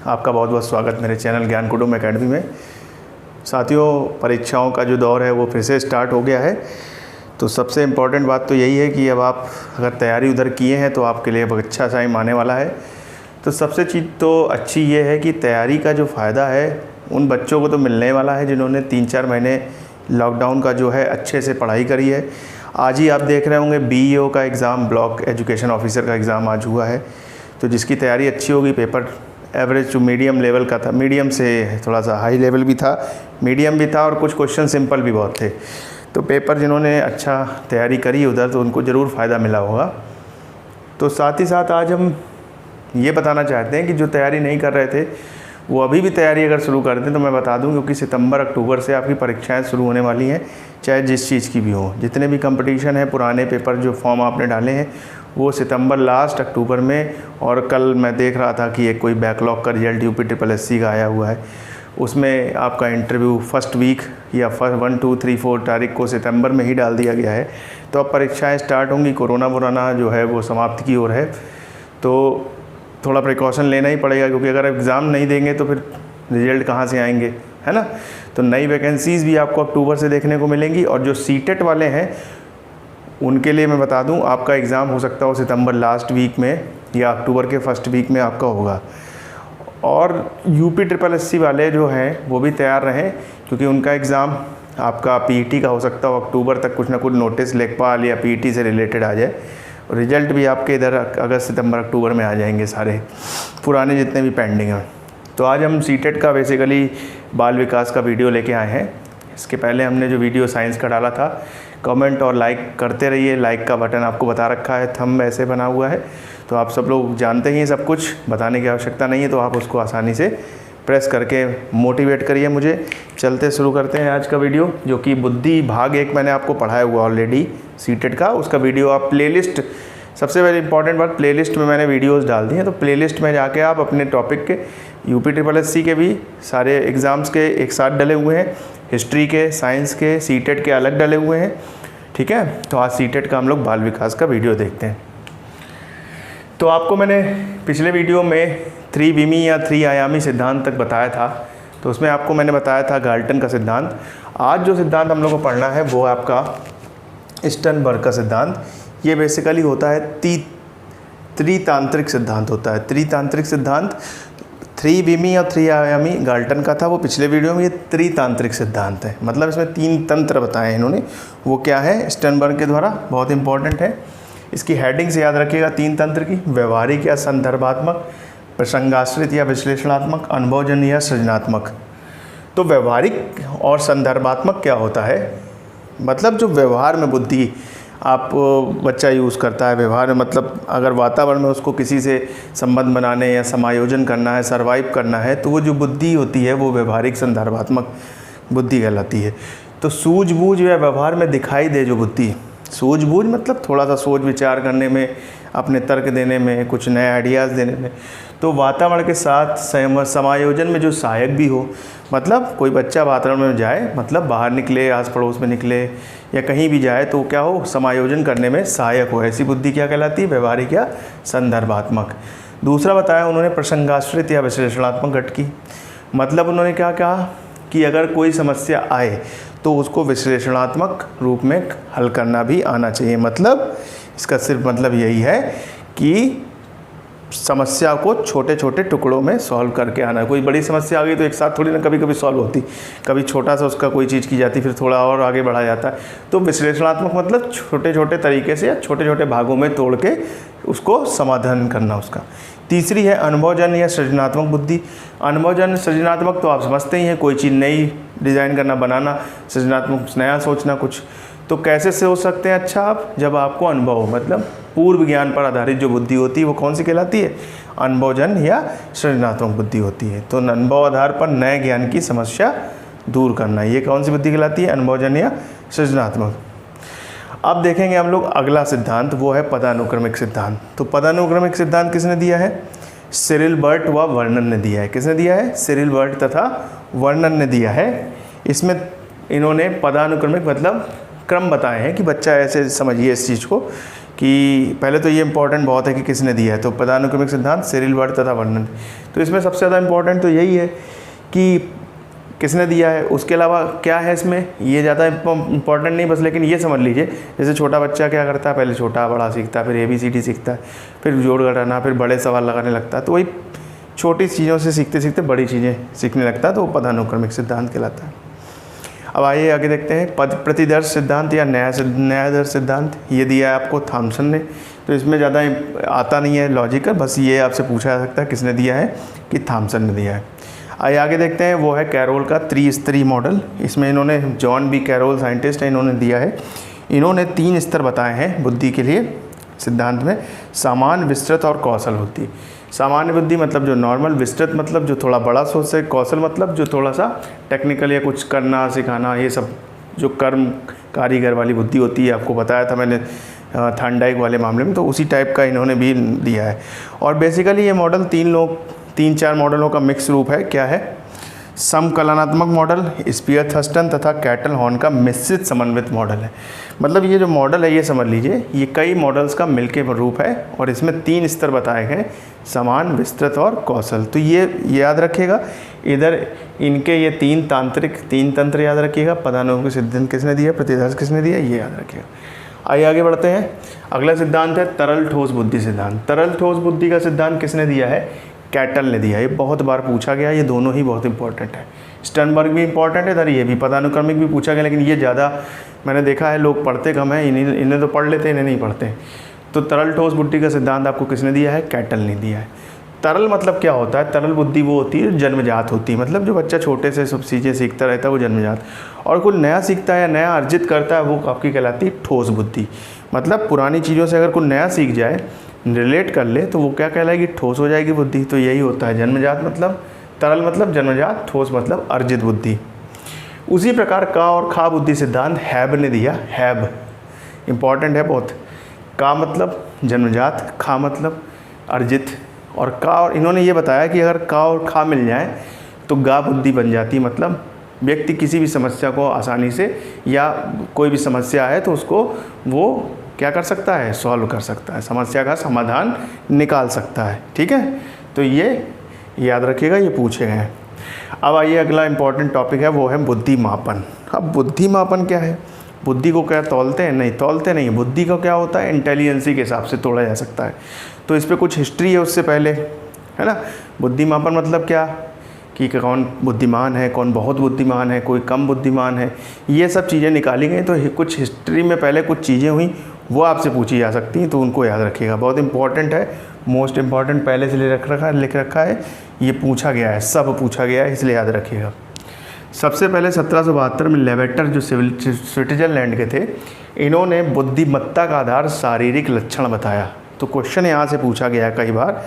आपका बहुत बहुत स्वागत मेरे चैनल ज्ञान कुटुंब एकेडमी में। साथियों, परीक्षाओं का जो दौर है वो फिर से स्टार्ट हो गया है। तो सबसे इम्पॉर्टेंट बात तो यही है कि अब आप अगर तैयारी उधर किए हैं तो आपके लिए बहुत अच्छा टाइम आने वाला है। तो सबसे चीज़ तो अच्छी ये है कि तैयारी का जो फ़ायदा है उन बच्चों को तो मिलने वाला है जिन्होंने 3-4 महीने लॉकडाउन का जो है अच्छे से पढ़ाई करी है। आज ही आप देख रहे होंगे BEO का एग्ज़ाम, ब्लॉक एजुकेशन ऑफिसर का एग्ज़ाम आज हुआ है। तो जिसकी तैयारी अच्छी होगी, paper average to medium level का था, मीडियम से थोड़ा सा हाई लेवल भी था, मीडियम भी था और कुछ क्वेश्चन सिंपल भी बहुत थे। तो पेपर जिन्होंने अच्छा तैयारी करी उधर तो उनको ज़रूर फ़ायदा मिला होगा। तो साथ ही साथ आज हम ये बताना चाहते हैं कि जो तैयारी नहीं कर रहे थे वो अभी भी तैयारी अगर शुरू कर दें तो मैं बता दूं, क्योंकि सितंबर अक्टूबर से आपकी परीक्षाएं शुरू होने वाली हैं, चाहे जिस चीज़ की भी हो। जितने भी कंपटीशन है, पुराने पेपर जो फॉर्म आपने डाले हैं वो सितंबर लास्ट अक्टूबर में, और कल मैं देख रहा था कि एक कोई बैकलॉग का रिजल्ट UPSSC का आया हुआ है, उसमें आपका इंटरव्यू फर्स्ट वीक या 1, 2, 3, 4 तारीख को सितंबर में ही डाल दिया गया है। तो अब परीक्षाएँ स्टार्ट होंगी, कोरोना जो है वो समाप्ति की ओर है। तो थोड़ा प्रिकॉशन लेना ही पड़ेगा, क्योंकि अगर एग्ज़ाम नहीं देंगे तो फिर रिजल्ट कहाँ से आएंगे, है ना। तो नई वैकेंसीज़ भी आपको अक्टूबर से देखने को मिलेंगी। और जो सीटेट वाले हैं उनके लिए मैं बता दूं, आपका एग्ज़ाम हो सकता हो सितंबर लास्ट वीक में या अक्टूबर के फर्स्ट वीक में आपका होगा। और UPSSC वाले जो हैं वो भी तैयार रहें, क्योंकि उनका एग्ज़ाम आपका PET का हो सकता हो अक्टूबर तक कुछ ना कुछ नोटिस लेखपाल या PET से रिलेटेड आ जाए। रिजल्ट भी आपके इधर अगस्त सितंबर अक्टूबर में आ जाएंगे सारे पुराने जितने भी पेंडिंग हैं। तो आज हम सीटेट का बेसिकली बाल विकास का वीडियो लेके आए हैं। इसके पहले हमने जो वीडियो साइंस का डाला था, कमेंट और लाइक करते रहिए। लाइक का बटन आपको बता रखा है, थंब ऐसे बना हुआ है, तो आप सब लोग जानते ही हैं, सब कुछ बताने की आवश्यकता नहीं है। तो आप उसको आसानी से प्रेस करके मोटिवेट करिए मुझे। चलते शुरू करते हैं आज का वीडियो, जो कि बुद्धि भाग 1 मैंने आपको पढ़ाया हुआ ऑलरेडी सीटेट का। उसका वीडियो आप प्लेलिस्ट, सबसे पहले इंपॉर्टेंट बात, प्लेलिस्ट में मैंने वीडियोस डाल दी हैं। तो प्लेलिस्ट में जाके आप अपने टॉपिक के UPSSC के भी सारे एग्ज़ाम्स के एक साथ डले हुए हैं, हिस्ट्री के, साइंस के, सीटेट के अलग डले हुए हैं, ठीक है। तो आज सीटेट का हम लोग बाल विकास का वीडियो देखते हैं। तो आपको मैंने पिछले वीडियो में 3 या 3 आयामी सिद्धांत तक बताया था। तो उसमें आपको मैंने बताया था गाल्टन का सिद्धांत। आज जो सिद्धांत हम लोग को पढ़ना है वो आपका स्टर्नबर्ग का सिद्धांत। ये बेसिकली होता है त्रितांत्रिक सिद्धांत होता है। त्रितांत्रिक सिद्धांत 3 और 3 आयामी गाल्टन का था, वो पिछले वीडियो में। ये त्रितांत्रिक सिद्धांत है, मतलब इसमें 3 तंत्र बताए हैं इन्होंने। वो क्या है? स्टर्नबर्ग के द्वारा, बहुत इंपॉर्टेंट है। इसकी हेडिंग से याद रखिएगा 3 तंत्र की: व्यवहारिक या संदर्भात्मक, प्रसंगाश्रित या विश्लेषणात्मक, अनुभवजन्य या सृजनात्मक। तो व्यवहारिक और संदर्भात्मक क्या होता है? मतलब जो व्यवहार में बुद्धि आप बच्चा यूज़ करता है, व्यवहार में मतलब अगर वातावरण में उसको किसी से संबंध बनाने या समायोजन करना है, सर्वाइव करना है, तो वो जो बुद्धि होती है वो व्यवहारिक संदर्भात्मक बुद्धि कहलाती है। तो सूझबूझ या व्यवहार में दिखाई दे जो बुद्धि, सूझबूझ मतलब थोड़ा सा सोच विचार करने में, अपने तर्क देने में, कुछ नए आइडियाज़ देने में। तो वातावरण के साथ समायोजन में जो सहायक भी हो, मतलब कोई बच्चा वातावरण में जाए, मतलब बाहर निकले, आस पड़ोस में निकले या कहीं भी जाए तो क्या हो, समायोजन करने में सहायक हो, ऐसी बुद्धि क्या कहलाती है? व्यवहारिक या संदर्भात्मक। दूसरा बताया उन्होंने प्रसंगाश्रित या विश्लेषणात्मक घट की। मतलब उन्होंने क्या कहा कि अगर कोई समस्या आए तो उसको विश्लेषणात्मक रूप में हल करना भी आना चाहिए। मतलब इसका सिर्फ मतलब यही है कि समस्या को छोटे छोटे टुकड़ों में सॉल्व करके आना। कोई बड़ी समस्या आ गई तो एक साथ थोड़ी ना कभी कभी सॉल्व होती, कभी छोटा सा उसका कोई चीज़ की जाती, फिर थोड़ा और आगे बढ़ा जाता है। तो विश्लेषणात्मक मतलब छोटे छोटे तरीके से या छोटे छोटे भागों में तोड़ के उसको समाधान करना उसका। तीसरी है अनुभवजन्य या सृजनात्मक बुद्धि। अनुभवजन्य सृजनात्मक तो आप समझते ही हैं, कोई चीज़ नई डिज़ाइन करना, बनाना। सृजनात्मक नया सोचना कुछ। तो कैसे सोच सकते हैं अच्छा आप? जब आपको अनुभव हो, मतलब पूर्व ज्ञान पर आधारित जो बुद्धि होती है वो कौन सी कहलाती है? अनुभवजन्य या सृजनात्मक बुद्धि होती है। तो अनुभव आधार पर नए ज्ञान की समस्या दूर करना, ये कौन सी बुद्धि कहलाती है? अनुभवजन्य या सृजनात्मक। अब देखेंगे हम लोग अगला सिद्धांत, वो है पदानुक्रमिक सिद्धांत। तो पदानुक्रमिक सिद्धांत किसने दिया है? सिरिल बर्ट व वर्नन ने दिया है। किसने दिया है? सिरिल बर्ट तथा वर्नन ने दिया है। इसमें इन्होंने पदानुक्रमिक मतलब क्रम बताए हैं कि बच्चा ऐसे समझिए इस चीज़ को कि पहले तो ये इंपॉर्टेंट बहुत है कि किसने दिया है, तो पदानुक्रमिक सिद्धांत, सिरिल वर्ड तथा वर्णन। तो इसमें सबसे ज़्यादा इंपॉर्टेंट तो यही है कि किसने दिया है। उसके अलावा क्या है इसमें, ये ज़्यादा इंपॉर्टेंट नहीं बस, लेकिन ये समझ लीजिए जैसे छोटा बच्चा क्या करता है, पहले छोटा बड़ा सीखता है, फिर ABCD सीखता है, फिर जोड़ घटाना, फिर बड़े सवाल लगाने लगता है। तो वही छोटी चीज़ों से सीखते सीखते बड़ी चीज़ें सीखने लगता है, तो वो पदानुक्रमिक सिद्धांत कहलाता है। अब आइए आगे देखते हैं पद प्रतिदर्श सिद्धांत या न्यायादर्श सिद्धांत। ये दिया है आपको थॉमसन ने, तो इसमें ज़्यादा आता नहीं है लॉजिकल, बस ये आपसे पूछा जा सकता है किसने दिया है, कि थॉमसन ने दिया है। आइए आगे देखते हैं, वो है कैरोल का त्रिस्तरीय मॉडल। इसमें इन्होंने, जॉन बी कैरोल साइंटिस्ट है, इन्होंने दिया है। इन्होंने 3 स्तर बताए हैं बुद्धि के लिए सिद्धांत में, सामान्य, विस्तृत और कौशल बुद्धि। सामान्य बुद्धि मतलब जो नॉर्मल, विस्तृत मतलब जो थोड़ा बड़ा सोच से, कौशल मतलब जो थोड़ा सा टेक्निकल या कुछ करना सिखाना, ये सब जो कर्म कारीगर वाली बुद्धि होती है, आपको बताया था मैंने थॉर्नडाइक वाले मामले में, तो उसी टाइप का इन्होंने भी दिया है। और बेसिकली ये मॉडल 3-4 मॉडलों का मिक्स रूप है। क्या है, समकलनात्मक मॉडल, स्पीयर थर्स्टन तथा कैटल हॉर्न का मिश्रित समन्वित मॉडल है। मतलब ये जो मॉडल है, ये समझ लीजिए ये कई मॉडल्स का मिलके रूप है, और इसमें 3 स्तर बताए गए, समान, विस्तृत और कौशल। तो ये याद रखिएगा, इधर इनके ये 3 तंत्र याद रखिएगा। पदानुक्रमिक सिद्धांत किसने दिया, प्रतिदर्श किसने दिया, ये याद रखिएगा। आइए आगे बढ़ते हैं। अगला सिद्धांत है तरल ठोस बुद्धि सिद्धांत। तरल ठोस बुद्धि का सिद्धांत किसने दिया है, कैटल ने दिया। ये बहुत बार पूछा गया, ये दोनों ही बहुत इंपॉर्टेंट है। स्टर्नबर्ग भी इंपॉर्टेंट है, इधर ये भी पदानुक्रमिक भी पूछा गया, लेकिन ये ज़्यादा मैंने देखा है लोग पढ़ते कम है, इन्हें तो पढ़ लेते हैं, इन्हें नहीं पढ़ते। तो तरल ठोस बुद्धि का सिद्धांत आपको किसने दिया है, कैटल ने दिया है। तरल मतलब क्या होता है, तरल बुद्धि वो होती है जन्मजात होती है, मतलब जो बच्चा छोटे से सब चीज़ें सीखता रहता है वो जन्मजात, और कोई नया सीखता है या नया अर्जित करता है वो आपकी कहलाती है ठोस बुद्धि। मतलब पुरानी चीज़ों से अगर कोई नया सीख जाए, रिलेट कर ले, तो वो क्या कहलाएगी, ठोस हो जाएगी बुद्धि। तो यही होता है जन्मजात मतलब, तरल मतलब जन्मजात, ठोस मतलब अर्जित बुद्धि। उसी प्रकार का और खा बुद्धि सिद्धांत हैब ने दिया। हैब इंपॉर्टेंट है बहुत। का मतलब जन्मजात, खा मतलब अर्जित, और का, और इन्होंने ये बताया कि अगर का और खा मिल जाए तो गा बुद्धि बन जाती। मतलब व्यक्ति किसी भी समस्या को आसानी से, या कोई भी समस्या है तो उसको वो क्या कर सकता है, सॉल्व कर सकता है, समस्या का समाधान निकाल सकता है। ठीक है, तो ये याद रखिएगा, ये पूछे गए हैं। अब आइए अगला इंपॉर्टेंट टॉपिक है, वो है बुद्धि मापन। अब बुद्धि मापन क्या है, बुद्धि को क्या तौलते हैं, नहीं तौलते नहीं। बुद्धि को क्या होता है, इंटेलिजेंसी के हिसाब से तोड़ा जा सकता है। तो इस पर कुछ हिस्ट्री है उससे पहले, है ना। बुद्धि मापन मतलब क्या, कि कौन बुद्धिमान है, कौन बहुत बुद्धिमान है, कोई कम बुद्धिमान है, ये सब चीज़ें निकाली गई। तो कुछ हिस्ट्री में पहले कुछ चीज़ें हुई, वो आपसे पूछी जा सकती हैं, तो उनको याद रखिएगा, बहुत इंपॉर्टेंट है, मोस्ट इंपॉर्टेंट पहले से लिख रखा है, ये पूछा गया है, सब पूछा गया है, इसलिए याद रखिएगा। सबसे पहले 1772 में लेवेटर जो स्विट्जरलैंड के थे, इन्होंने बुद्धिमत्ता का आधार शारीरिक लक्षण बताया। तो क्वेश्चन यहाँ से पूछा गया है कई बार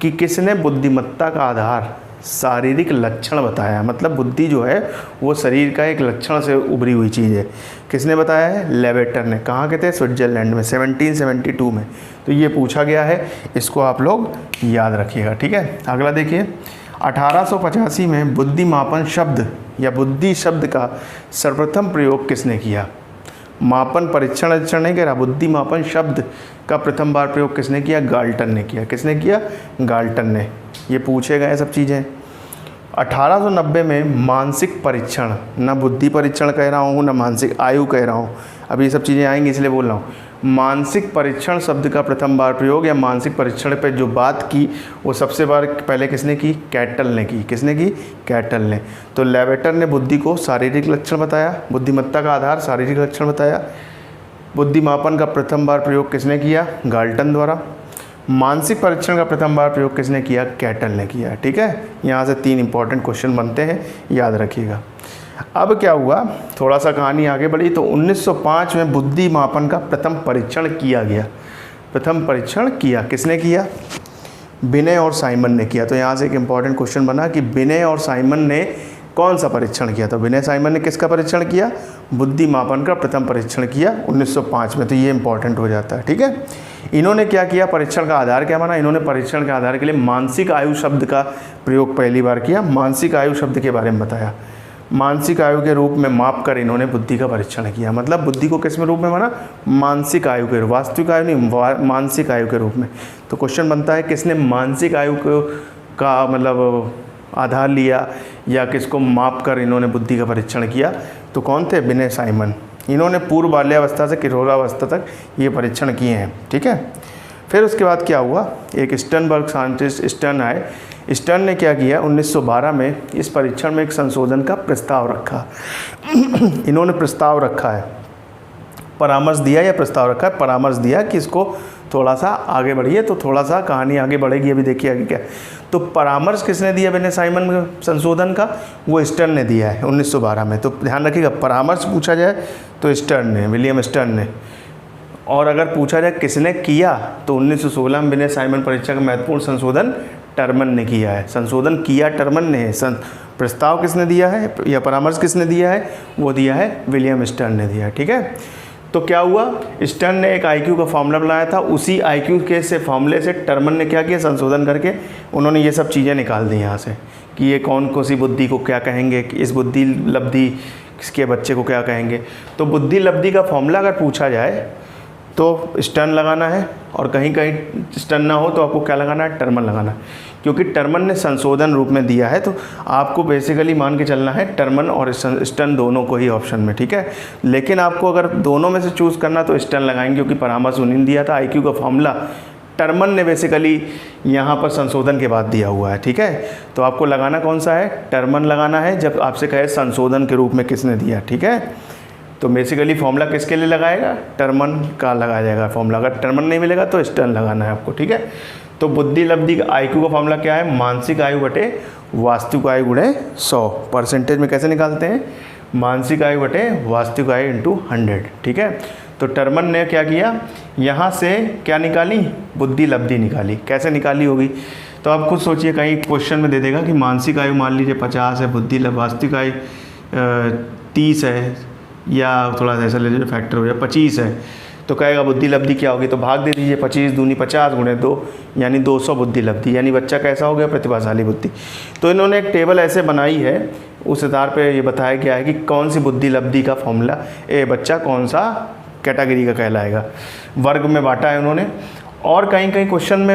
कि किसने बुद्धिमत्ता का आधार शारीरिक लक्षण बताया, मतलब बुद्धि जो है वो शरीर का एक लक्षण से उभरी हुई चीज़ है। किसने बताया है, लेवेटर ने। कहाँ के थे, स्विट्जरलैंड में, 1772 में। तो ये पूछा गया है, इसको आप लोग याद रखिएगा। ठीक है, अगला देखिए, 1885 में बुद्धि मापन शब्द या बुद्धि शब्द का सर्वप्रथम प्रयोग किसने किया। मापन परीक्षण नहीं कह रहा, बुद्धि मापन शब्द का प्रथम बार प्रयोग किसने किया, गाल्टन ने किया। किसने किया, गाल्टन ने। ये पूछे गए सब चीज़ें। 1890 में मानसिक परीक्षण, ना बुद्धि परीक्षण कह रहा हूँ ना मानसिक आयु कह रहा हूँ, अभी ये सब चीज़ें आएंगी इसलिए बोल रहा हूँ। मानसिक परीक्षण शब्द का प्रथम बार प्रयोग या मानसिक परीक्षण पे जो बात की वो सबसे बार पहले किसने की, कैटल ने की। किसने की, कैटल ने। तो लेवेटर ने बुद्धि को शारीरिक लक्षण बताया, बुद्धिमत्ता का आधार शारीरिक लक्षण बताया। बुद्धि मापन का प्रथम बार प्रयोग किसने किया, गाल्टन द्वारा। मानसिक परीक्षण का प्रथम बार प्रयोग किसने किया, कैटल ने किया। ठीक है, यहाँ से 3 इंपॉर्टेंट क्वेश्चन बनते हैं, याद रखिएगा। अब क्या हुआ, थोड़ा सा कहानी आगे बढ़ी, तो 1905 में बुद्धि मापन का प्रथम परीक्षण किया गया। प्रथम परीक्षण किया, किसने किया, बिने और साइमन ने किया। तो यहाँ से एक इंपॉर्टेंट क्वेश्चन बना कि बिने और साइमन ने कौन सा परीक्षण किया। तो बिने साइमन ने किसका परीक्षण किया, बुद्धि मापन का प्रथम परीक्षण किया 1905 में। तो ये इंपॉर्टेंट हो जाता है। ठीक है, इन्होंने क्या किया, परीक्षण का आधार क्या माना, इन्होंने परीक्षण के आधार के लिए मानसिक आयु शब्द का प्रयोग पहली बार किया। मानसिक आयु शब्द के बारे में बताया। मानसिक आयु के रूप में माप कर इन्होंने बुद्धि का परीक्षण किया। मतलब बुद्धि को किस में रूप में माना? मानसिक आयु के रूप, वास्तविक आयु नहीं, मानसिक आयु के रूप में। तो क्वेश्चन बनता है किसने मानसिक आयु का मतलब आधार लिया या किसको माप कर इन्होंने बुद्धि का परीक्षण किया? तो कौन थे? विनय साइमन। इन्होंने पूर्व बाल्यावस्था से किशोरावस्था तक ये परीक्षण किए हैं। ठीक है। फिर उसके बाद क्या हुआ, एक स्टर्नबर्ग साइंटिस्ट स्टर्न आए। स्टर्न ने क्या किया, 1912 में इस परीक्षण में एक संशोधन का प्रस्ताव रखा। इन्होंने प्रस्ताव रखा है, परामर्श दिया या प्रस्ताव रखा है, परामर्श दिया कि इसको थोड़ा सा आगे बढ़िए, तो थोड़ा सा कहानी आगे बढ़ेगी, अभी देखिए आगे क्या। तो परामर्श किसने दिया विनय साइमन संशोधन का? वो स्टर्न ने दिया है 1912 में। तो ध्यान रखिएगा, परामर्श पूछा जाए तो स्टर्न ने, विलियम स्टर्न ने। और अगर पूछा जाए किसने किया, तो 1916 में विनय साइमन परीक्षा का महत्वपूर्ण संशोधन टर्मन ने किया है। संशोधन किया टर्मन ने है, प्रस्ताव किसने दिया है या परामर्श किसने दिया है? वो दिया है विलियम स्टर्न ने दिया है। ठीक है। तो क्या हुआ, स्टर्न ने एक आईक्यू का फॉर्मूला बनाया था, उसी आईक्यू के से फॉर्मूले से टर्मन ने क्या किया, संशोधन करके उन्होंने ये सब चीज़ें निकाल दी यहाँ से कि ये कौन सी बुद्धि को क्या कहेंगे, कि इस बुद्धि लब्धि किसके बच्चे को क्या कहेंगे। तो बुद्धि लब्धि का फॉर्मूला अगर पूछा जाए तो स्टर्न लगाना है, और कहीं कहीं स्टर्न ना हो तो आपको क्या लगाना है? टर्मन लगाना है, क्योंकि टर्मन ने संशोधन रूप में दिया है। तो आपको बेसिकली मान के चलना है टर्मन और स्टर्न दोनों को ही ऑप्शन में। ठीक है। लेकिन आपको अगर दोनों में से चूज़ करना तो स्टर्न लगाएंगे, क्योंकि परामर्श उन्होंने दिया था। आईक्यू का फॉर्मूला टर्मन ने बेसिकली यहाँ पर संशोधन के बाद दिया हुआ है। ठीक है। तो आपको लगाना कौन सा है? टर्मन लगाना है, जब आपसे कहे संशोधन के रूप में किसने दिया। ठीक है। तो बेसिकली फॉर्मूला किसके लिए लगाएगा? टर्मन का लगाया जाएगा फॉर्मूला। अगर टर्मन नहीं मिलेगा तो स्टर्न लगाना है आपको। ठीक है। तो बुद्धि लब्धि का आईक्यू का फॉर्मूला क्या है? मानसिक आयु बटे वास्तविक आयु गुणे 100। परसेंटेज में कैसे निकालते हैं? मानसिक आयु बटे वास्तविक आयु इंटू 100। ठीक है। तो टर्मन ने क्या किया, यहाँ से क्या निकाली? बुद्धि लब्धि निकाली। कैसे निकाली होगी? तो आप खुद सोचिए, कहीं क्वेश्चन में दे देगा कि मानसिक आयु मान लीजिए 50 है, बुद्धि वास्तविक आयु 30 है, या थोड़ा सा ऐसा ले लीजिए फैक्टर हो जाए 25 है, तो कहेगा बुद्धि लब्धि क्या होगी? तो भाग दे दीजिए, 25 दूनी 50 गुणे 2 यानी 200 बुद्धि लब्धि, यानी बच्चा कैसा हो गया? प्रतिभाशाली बुद्धि। तो इन्होंने एक टेबल ऐसे बनाई है, उस आधार पे ये बताया गया है कि कौन सी बुद्धि लब्धि का फॉर्मूला बच्चा कौन सा कैटेगरी का कहलाएगा। वर्ग में बांटा है उन्होंने। और कहीं कहीं क्वेश्चन में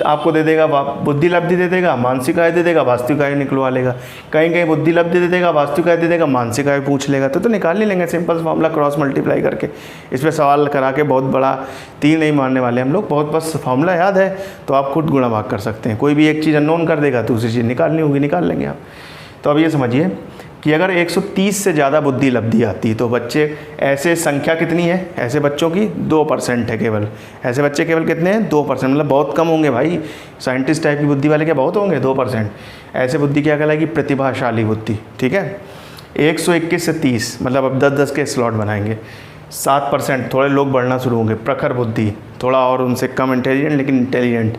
आपको दे देगा बुद्धि लब्धि दे देगा, मानसिक आयु दे देगा, वास्तविक आयु निकलवा लेगा। कहीं कहीं बुद्धि लब्धि दे देगा, वास्तविक आयु दे देगा, मानसिक आयु पूछ लेगा। तो निकाल ही लेंगे सिंपल फॉर्मूला, क्रॉस मल्टीप्लाई करके। इस पर सवाल करा के बहुत बड़ा तीर नहीं मारने वाले हम लोग, बहुत बस फॉर्मूला याद है तो आप खुद गुणा भाग कर सकते हैं। कोई भी एक चीज़ अननोन कर देगा, दूसरी चीज़ निकालनी होगी, निकाल लेंगे आप। तो अब ये समझिए कि अगर 130 से ज़्यादा बुद्धि लब्धि आती है तो बच्चे, ऐसे संख्या कितनी है ऐसे बच्चों की? 2% है केवल। ऐसे बच्चे केवल कितने हैं? 2%। मतलब बहुत कम होंगे भाई, साइंटिस्ट टाइप की बुद्धि वाले क्या बहुत होंगे? 2%। ऐसे बुद्धि क्या कहलाएगी? प्रतिभाशाली बुद्धि। ठीक है। 121 से 30 मतलब अब 10-10 के स्लॉट बनाएंगे। 7% थोड़े लोग बढ़ना शुरू होंगे, प्रखर बुद्धि, थोड़ा और उनसे कम इंटेलिजेंट लेकिन इंटेलिजेंट,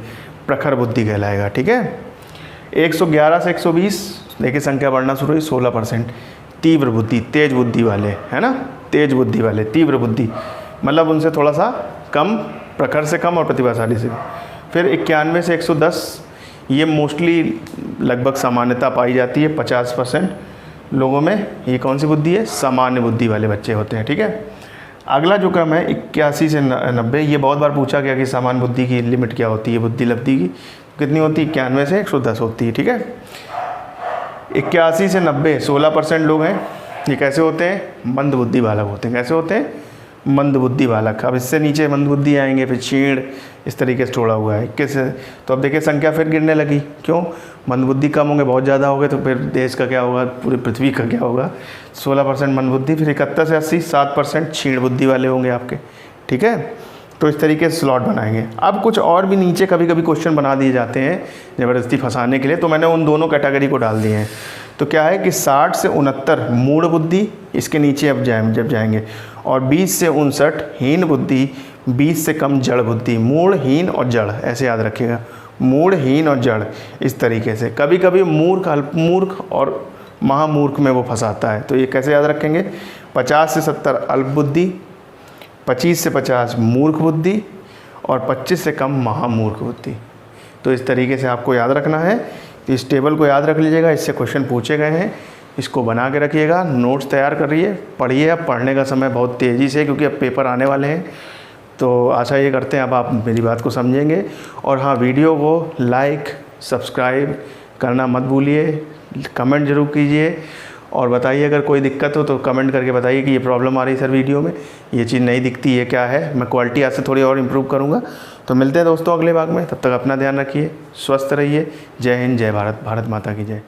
प्रखर बुद्धि कहलाएगा। ठीक है। 111 से 120 देखिए संख्या बढ़ना शुरू हुई, 16%। तीव्र बुद्धि, तेज बुद्धि वाले, है ना, तेज बुद्धि वाले, तीव्र बुद्धि मतलब उनसे थोड़ा सा कम, प्रखर से कम और प्रतिभाशाली से। फिर 91 से 110 ये मोस्टली लगभग सामान्यता पाई जाती है, 50% लोगों में ये कौन सी बुद्धि है? सामान्य बुद्धि वाले बच्चे होते हैं। ठीक है। अगला जो क्रम है 81 से 90, ये बहुत बार पूछा गया कि सामान्य बुद्धि की लिमिट क्या होती है? बुद्धि लब्धि की कितनी होती है? 91 से 110 होती है। ठीक है। 81 से 90 16% लोग हैं। ये कैसे होते हैं? मंद बुद्धि बालक होते हैं। कैसे होते हैं? मंद बुद्धि बालक। अब इससे नीचे मंद बुद्धि आएंगे, फिर क्षीण, इस तरीके से छोड़ा हुआ है 21 से। तो अब देखिए संख्या फिर गिरने लगी। क्यों? मंद बुद्धि कम होंगे, बहुत ज़्यादा हो गए, तो फिर देश का क्या होगा? पूरी पृथ्वी का क्या होगा? 16% मंद बुद्धि। फिर 71 से 80 7% क्षीण बुद्धि वाले होंगे आपके। ठीक है। तो इस तरीके से स्लॉट बनाएंगे। अब कुछ और भी नीचे कभी कभी क्वेश्चन बना दिए जाते हैं ज़बरदस्ती फंसाने के लिए, तो मैंने उन दोनों कैटेगरी को डाल दिए हैं। तो क्या है कि 60 से 69 मूढ़ बुद्धि, इसके नीचे अब जब जाएंगे, और 20 से 59 हीन बुद्धि, 20 से कम जड़ बुद्धि। मूढ़, हीन और जड़ ऐसे याद रखिएगा, मूढ़, हीन और जड़, इस तरीके से। कभी कभी मूर्ख, अल्पमूर्ख और महामूर्ख में वो फंसाता है, तो ये कैसे याद रखेंगे? 50 से 70 अल्प बुद्धि, 25 से 50 मूर्ख बुद्धि और 25 से कम महामूर्ख बुद्धि। तो इस तरीके से आपको याद रखना है। इस टेबल को याद रख लीजिएगा, इससे क्वेश्चन पूछे गए हैं। इसको बना के रखिएगा, नोट्स तैयार करिए, पढ़िए। अब पढ़ने का समय बहुत तेज़ी से, क्योंकि अब पेपर आने वाले हैं, तो आशा ये करते हैं अब आप मेरी बात को समझेंगे। और हाँ, वीडियो को लाइक सब्सक्राइब करना मत भूलिए, कमेंट ज़रूर कीजिए और बताइए अगर कोई दिक्कत हो तो कमेंट करके बताइए कि ये प्रॉब्लम आ रही है सर वीडियो में, ये चीज़ नहीं दिखती, ये क्या है। मैं क्वालिटी आज से थोड़ी और इम्प्रूव करूँगा। तो मिलते हैं दोस्तों अगले भाग में, तब तक अपना ध्यान रखिए, स्वस्थ रहिए। जय हिंद, जय भारत, भारत माता की जय।